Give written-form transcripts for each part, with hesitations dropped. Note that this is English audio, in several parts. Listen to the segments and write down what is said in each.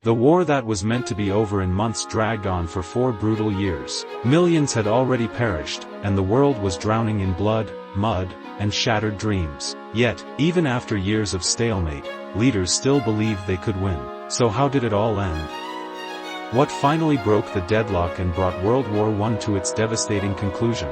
The war that was meant to be over in months dragged on for 4 brutal years. Millions had already perished, and the world was drowning in blood, mud, and shattered dreams. Yet, even after years of stalemate, leaders still believed they could win. So how did it all end? What finally broke the deadlock and brought World War I to its devastating conclusion?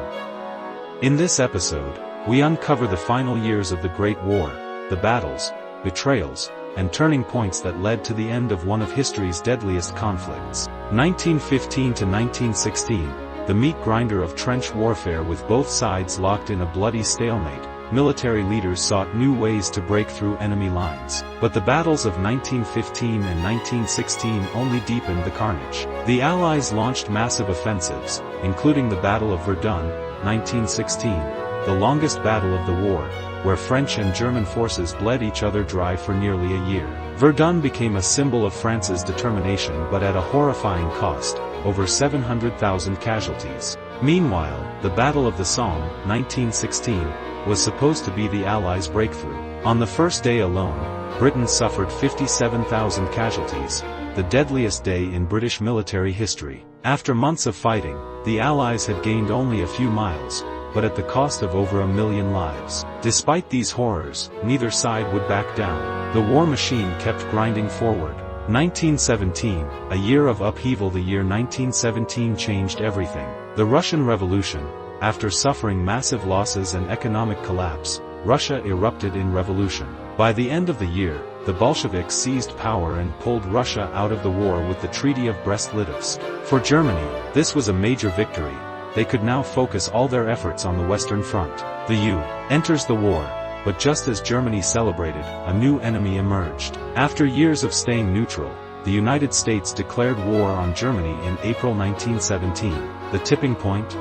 In this episode, we uncover the final years of the Great War, the battles, betrayals, and turning points that led to the end of one of history's deadliest conflicts. 1915 to 1916, the meat grinder of trench warfare with both sides locked in a bloody stalemate. Military leaders sought new ways to break through enemy lines. But the battles of 1915 and 1916 only deepened the carnage. The Allies launched massive offensives, including the Battle of Verdun, 1916, the longest battle of the war, where French and German forces bled each other dry for nearly a year. Verdun became a symbol of France's determination, but at a horrifying cost, over 700,000 casualties. Meanwhile, the Battle of the Somme, 1916, was supposed to be the Allies' breakthrough. On the first day alone, Britain suffered 57,000 casualties, the deadliest day in British military history. After months of fighting, the Allies had gained only a few miles, but at the cost of over 1 million lives. Despite these horrors, neither side would back down. The war machine kept grinding forward. 1917, a year of upheaval. The year 1917 changed everything. The Russian Revolution. After suffering massive losses and economic collapse, Russia erupted in revolution. By the end of the year, the Bolsheviks seized power and pulled Russia out of the war with the Treaty of Brest-Litovsk. For Germany, this was a major victory. They could now focus all their efforts on the Western Front. The U.S. enters the war, but just as Germany celebrated, a new enemy emerged. After years of staying neutral, the United States declared war on Germany in April 1917. The tipping point?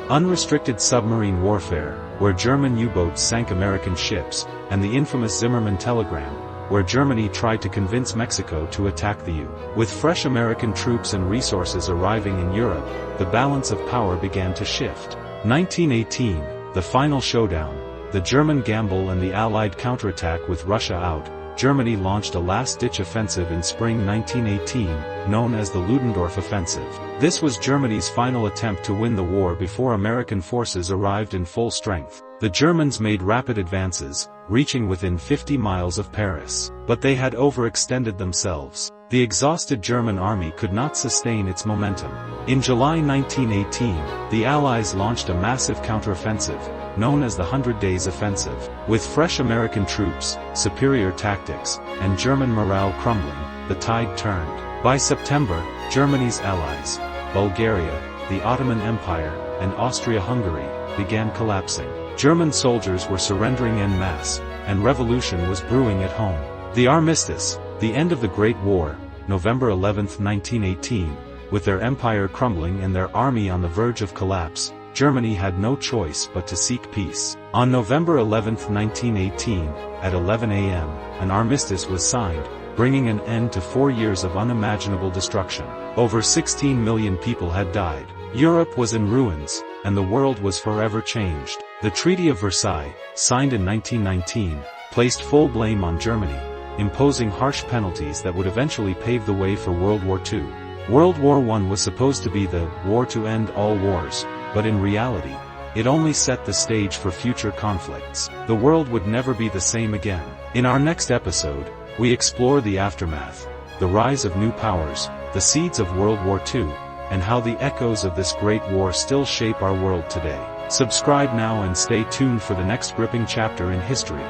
Unrestricted submarine warfare, where German U-boats sank American ships, and the infamous Zimmermann telegram, where Germany tried to convince Mexico to attack the U.S. With fresh American troops and resources arriving in Europe, the balance of power began to shift. 1918, the final showdown, the German gamble and the Allied counterattack. With Russia out, Germany launched a last-ditch offensive in spring 1918, known as the Ludendorff Offensive. This was Germany's final attempt to win the war before American forces arrived in full strength. The Germans made rapid advances, reaching within 50 miles of Paris. But they had overextended themselves. The exhausted German army could not sustain its momentum. In July 1918, the Allies launched a massive counteroffensive, known as the 100 Days Offensive. With fresh American troops, superior tactics, and German morale crumbling, the tide turned. By September, Germany's allies, Bulgaria, the Ottoman Empire, and Austria-Hungary, began collapsing. German soldiers were surrendering en masse, and revolution was brewing at home. The Armistice, the end of the Great War, November 11, 1918, with their empire crumbling and their army on the verge of collapse, Germany had no choice but to seek peace. On November 11, 1918, at 11 a.m., an armistice was signed, bringing an end to 4 years of unimaginable destruction. Over 16 million people had died. Europe was in ruins, and the world was forever changed. The Treaty of Versailles, signed in 1919, placed full blame on Germany, imposing harsh penalties that would eventually pave the way for World War II. World War I was supposed to be the war to end all wars, but in reality, it only set the stage for future conflicts. The world would never be the same again. In our next episode, we explore the aftermath, the rise of new powers, the seeds of World War II, and how the echoes of this great war still shape our world today. Subscribe now and stay tuned for the next gripping chapter in history.